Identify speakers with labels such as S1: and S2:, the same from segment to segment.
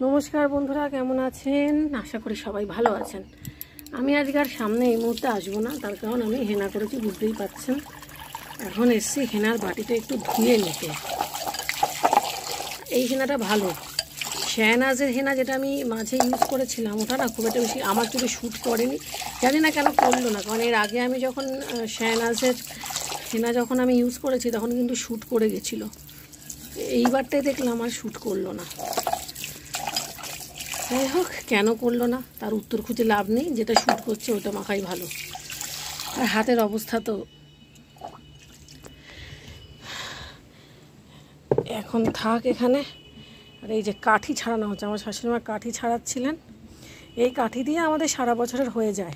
S1: নমস্কার বন্ধুরা, কেমন আছেন? আশা করি সবাই ভালো আছেন। আমি আজকাল সামনে এই মুহূর্তে আসবো না, তার কারণ আমি হেনা করেছি, বুঝতেই পারছেন। এখন এসছি হেনার বাটিটা একটু ধুয়ে নিতে। এই হেনাটা ভালো, শাহনাজের হেনা, যেটা আমি মাঝে ইউজ করেছিলাম ওটা না খুব একটা বেশি আমার চোখে শ্যুট করেনি। জানি না কেন করলো না, কারণ এর আগে আমি যখন শাহনাজের হেনা যখন আমি ইউজ করেছি তখন কিন্তু শ্যুট করে গেছিলো। এইবারটাই দেখলাম আর শ্যুট করলো না। যাই হোক, কেন করলো না তার উত্তর খুঁজে লাভ নেই, যেটা শ্যুট করছে ওটা মাখাই ভালো। আর হাতের অবস্থা তো এখন থাক এখানে। আর এই যে কাঠি ছাড়ানো হচ্ছে, আমার শাশুড়িমা কাঠি ছাড়াচ্ছিলেন। এই কাঠি দিয়ে আমাদের সারা বছরের হয়ে যায়,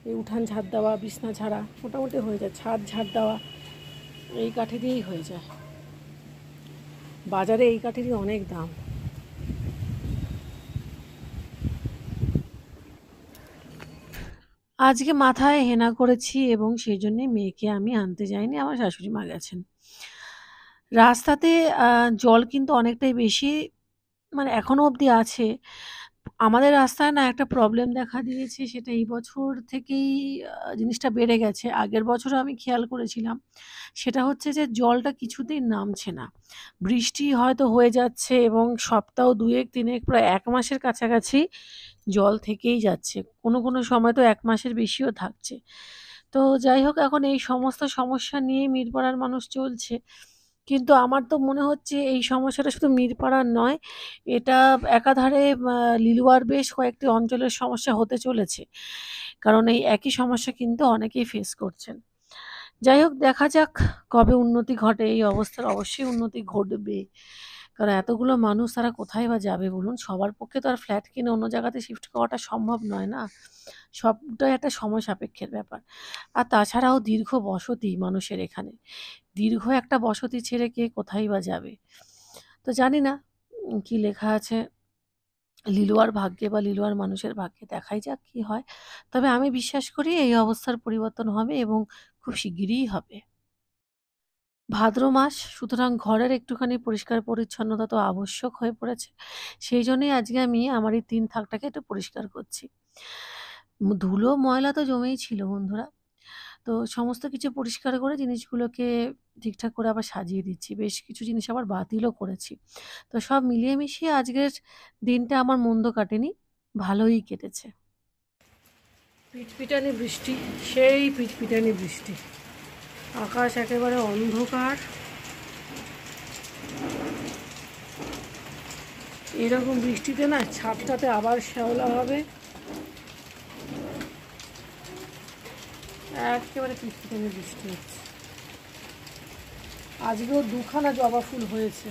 S1: এই উঠান ঝাড় দেওয়া, বিছনা ঝাড়া মোটামুটি হয়ে যায়, ছাদ ঝাড় দেওয়া এই কাঠি দিয়েই হয়ে যায়। বাজারে এই কাঠিরই অনেক দাম। আজকে মাথায় হেনা করেছি এবং সেই জন্যে মেয়েকে আমি আনতে যাইনি, আমার শাশুড়ি মা গেছেন। রাস্তাতে জল কিন্তু অনেকটাই বেশি, মানে এখনও অবধি আছে। আমাদের রাস্তায় না একটা প্রবলেম দেখা দিয়েছে, সেটা এই বছর থেকেই জিনিসটা বেড়ে গেছে। আগের বছরও আমি খেয়াল করেছিলাম, সেটা হচ্ছে যে জলটা কিছুতেই নামছে না। বৃষ্টি হয়তো হয়ে যাচ্ছে এবং সপ্তাহ ২-১-৩ প্রায় ১ মাসের কাছাকাছি জল থেকেই যাচ্ছে। কোনো সময় তো ১ মাসের বেশিও থাকছে। তো যাই হোক, এখন এই সমস্ত সমস্যা নিয়েই মিরপাড়ার মানুষ চলছে। কিন্তু আমার তো মনে হচ্ছে এই সমস্যাটা শুধু মিরপাড়ার নয়, এটা একাধারে লিলুয়ার বেশ কয়েকটি অঞ্চলের সমস্যা হতে চলেছে। কারণ এই একই সমস্যা কিন্তু অনেকেই ফেস করছেন। যাই হোক, দেখা যাক কবে উন্নতি ঘটে। এই অবস্থার অবশ্যই উন্নতি ঘটবে। কারণ এতগুলো মানুষ তারা কোথায় বা যাবে বলুন? সবার পক্ষে তো আর ফ্ল্যাট কিনে অন্য জায়গাতে শিফট করাটা সম্ভব নয় না। সবটাই একটা সময় সাপেক্ষের ব্যাপার। আর তাছাড়াও দীর্ঘ বসতি মানুষের এখানে। দীর্ঘ একটা বসতি ছেড়ে কে কোথায় বা যাবে? তো জানি না কি লেখা আছে লিলুয়ার ভাগ্যে বা লিলুয়ার মানুষের ভাগ্যে, দেখাই যাক কি হয়। তবে আমি বিশ্বাস করি এই অবস্থার পরিবর্তন হবে এবং খুব শিগগিরই হবে। ভাদ্র মাস, সুতরাং ঘরের একটুখানি পরিষ্কার পরিচ্ছন্নতা তো আবশ্যক হয়ে পড়েছে। সেই জন্যই আজকে আমি আমার এই ৩ থাকটাকে একটু পরিষ্কার করছি। ধুলো ময়লা তো জমেই ছিল বন্ধুরা। তো সমস্ত কিছু পরিষ্কার করে জিনিসগুলোকে ঠিকঠাক করে আবার সাজিয়ে দিচ্ছি। বেশ কিছু জিনিস আবার বাতিলও করেছি। তো সব মিলিয়ে মিশিয়ে আজকের দিনটা আমার মন্দ কাটেনি, ভালোই কেটেছে। পিটপিটানি বৃষ্টি, সেই পিটপিটানি বৃষ্টি। আকাশ একেবারে অন্ধকার। এরকম বৃষ্টিতে না ছাদটাতে আবার শ্যাওলা হবে। একেবারে পিটপিটানি বৃষ্টি হচ্ছে। আজকেও ২খানা জবা ফুল হয়েছে।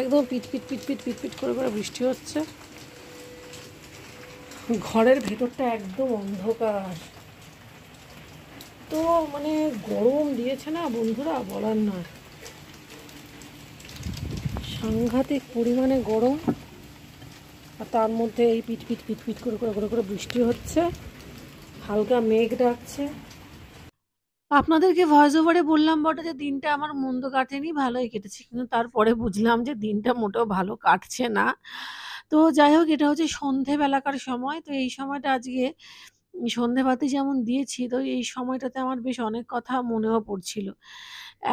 S1: একদম পিটপিট পিটপিট পিটপিট করে করে বৃষ্টি হচ্ছে। ঘরের ভেতরটা একদম অন্ধকার। তো মানে গরম দিয়েছে না বন্ধুরা, বলার নয়। সাংঘাতিক পরিমাণে গরম। আর তার মধ্যে এই পিটপিট পিটপিট করে করে করে করে বৃষ্টি হচ্ছে, হালকা মেঘ ডাকছে। আপনাদেরকে ভয়েস ওভারে বললাম বটে যে দিনটা আমার মন্দ কাটেনি, ভালোই কেটেছে। কিন্তু তারপরে বুঝলাম যে দিনটা মোটেও ভালো কাটছে না। তো যাই হোক, এটা হচ্ছে সন্ধেবেলাকার সময়। তো এই সময়টা আজকে সন্ধেবাতি যেমন দিয়েছি, তো এই সময়টাতে আমার বেশ অনেক কথা মনেও পড়ছিল।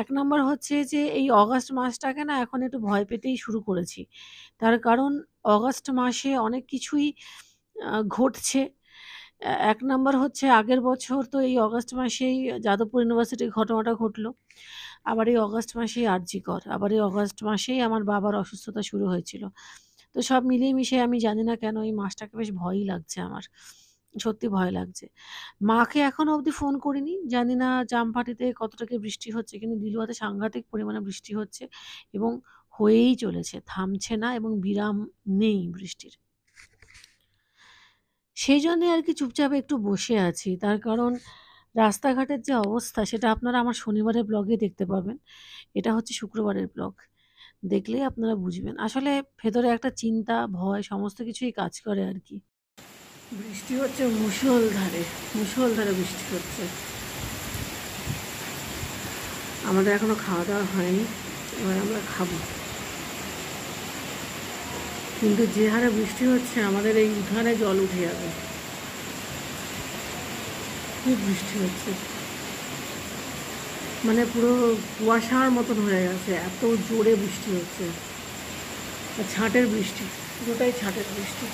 S1: ১ নম্বর হচ্ছে যে এই অগাস্ট মাসটাকে না এখন একটু ভয় পেতেই শুরু করেছি। তার কারণ অগাস্ট মাসে অনেক কিছুই ঘটছে। ১ নাম্বার হচ্ছে আগের বছর তো এই অগাস্ট মাসেই যাদবপুর ইউনিভার্সিটির ঘটনাটা ঘটলো। আবার এই অগাস্ট মাসেই আরজিকর। আবার এই অগাস্ট মাসেই আমার বাবার অসুস্থতা শুরু হয়েছিল। তো সব মিলিয়ে মিশিয়ে আমি জানি না কেন এই মাসটাকে বেশ ভয়ই লাগছে আমার। সত্যি ভয় লাগছে। মাকে এখনো অবধি ফোন করিনি। জানি না জামপাটিতে কতটা কি বৃষ্টি হচ্ছে, কিন্তু লিলুয়াতে সাংঘাতিক পরিমাণে বৃষ্টি হচ্ছে এবং হয়েই চলেছে। থামছে না এবং বিরাম নেই বৃষ্টির। সেই জন্যে আরকি চুপচাপ একটু বসে আছি। তার কারণ রাস্তাঘাটের যে অবস্থা সেটা আপনারা আমার শনিবারের ব্লগে দেখতে পাবেন। এটা হচ্ছে শুক্রবারের ব্লগ। দেখলেই আপনারা বুঝবেন। আসলে ভেতরে একটা চিন্তা, ভয় সমস্ত কিছুই কাজ করে আর কি। বৃষ্টি হচ্ছে মুষলধারে, মুষলধারে বৃষ্টি হচ্ছে। আমাদের এখনো খাওয়া দাওয়া হয়নি, এবার আমরা খাবো। কিন্তু যে হারে বৃষ্টি হচ্ছে আমাদের এই উঠানে জল উঠে যাবে, খুব বৃষ্টি হচ্ছে, মানে পুরো কুয়াশার মতন হয়ে গেছে, এত জোরে বৃষ্টি হচ্ছে। ছাঁটের বৃষ্টি, পুরোটাই ছাঁটের বৃষ্টি।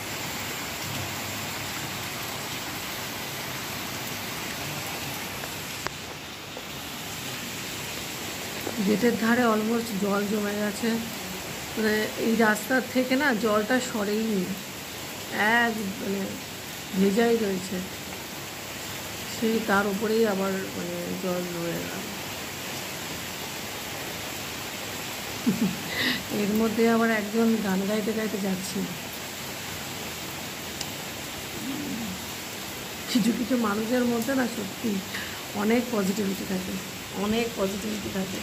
S1: গেটের ধারে অলমোস্ট জল জমে গেছে, মানে এই রাস্তার থেকে না জলটা সরেইনি, এক মানে ভেজাই রয়েছে, সেই তার উপরেই আবার মানে জল রয়ে গেল। এর মধ্যে আবার একজন গান গাইতে গাইতে যাচ্ছে। কিছু কিছু মানুষের মধ্যে না সত্যি অনেক পজিটিভিটি থাকে, অনেক পজিটিভিটি থাকে।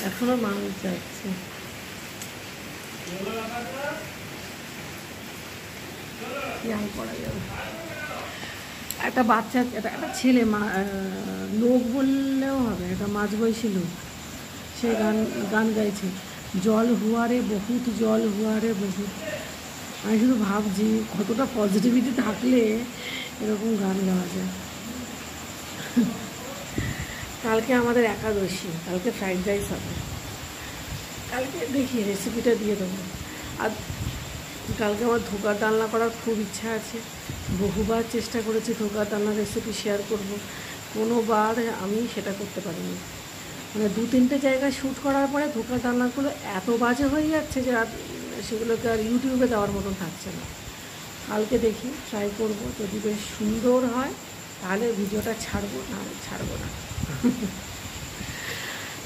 S1: এখনো মানুষ যাচ্ছে। কি আর করা যাবে। একটা বাচ্চা, একটা ছেলে, লোক বললেও হবে, একটা মাঝবয়সী লোক, সে গান গান গাইছে, জল হুয়ারে বহুত, জল হুয়ারে বহুত। আমি শুধু ভাবছি কতটা পজিটিভিটি থাকলে এরকম গান গাওয়া যায়। কালকে আমাদের একাদশী, কালকে ফ্রাইড রাইস হবে, কালকে দেখি রেসিপিটা দিয়ে দেবো। আর কালকে আমার ধোকার ডালনা করার খুব ইচ্ছা আছে, বহুবার চেষ্টা করেছি ধোকার ডালনার রেসিপি শেয়ার করব, কোনোবার আমি সেটা করতে পারিনি। মানে 2-3টে জায়গায় শ্যুট করার পরে ধোকার ডালনাগুলো এত বাজে হয়ে যাচ্ছে যে সেগুলোকে আর ইউটিউবে দেওয়ার মতন থাকছে না। কালকে দেখি ট্রাই করব, যদি বেশ সুন্দর হয় তাহলে ভিডিওটা ছাড়বো, না ছাড়বো না।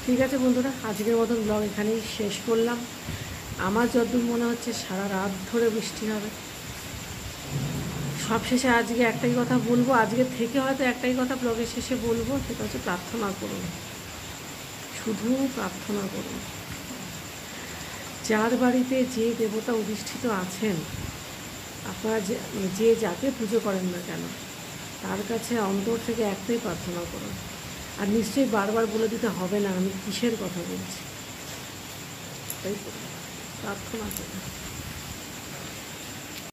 S1: ঠিক আছে বন্ধুরা, আজকের মতন ব্লগ এখানেই শেষ করলাম। আমার যতদূর মনে হচ্ছে সারা রাত ধরে বৃষ্টি হবে। সবশেষে আজকে একটাই কথা বলবো, আজকে থেকে হয়তো একটাই কথা ব্লগের শেষে বলবো, সেটা হচ্ছে প্রার্থনা করুন, শুধু প্রার্থনা করুন। যার বাড়িতে যে দেবতা অধিষ্ঠিত আছেন, আপনারা যে যাকে পুজো করেন না কেন, তার কাছে অন্তর থেকে একটাই প্রার্থনা করুন। আর নিশ্চয়ই বারবার বলে দিতে হবে না আমি কিসের কথা বলছি, তাই প্রার্থনা করুন।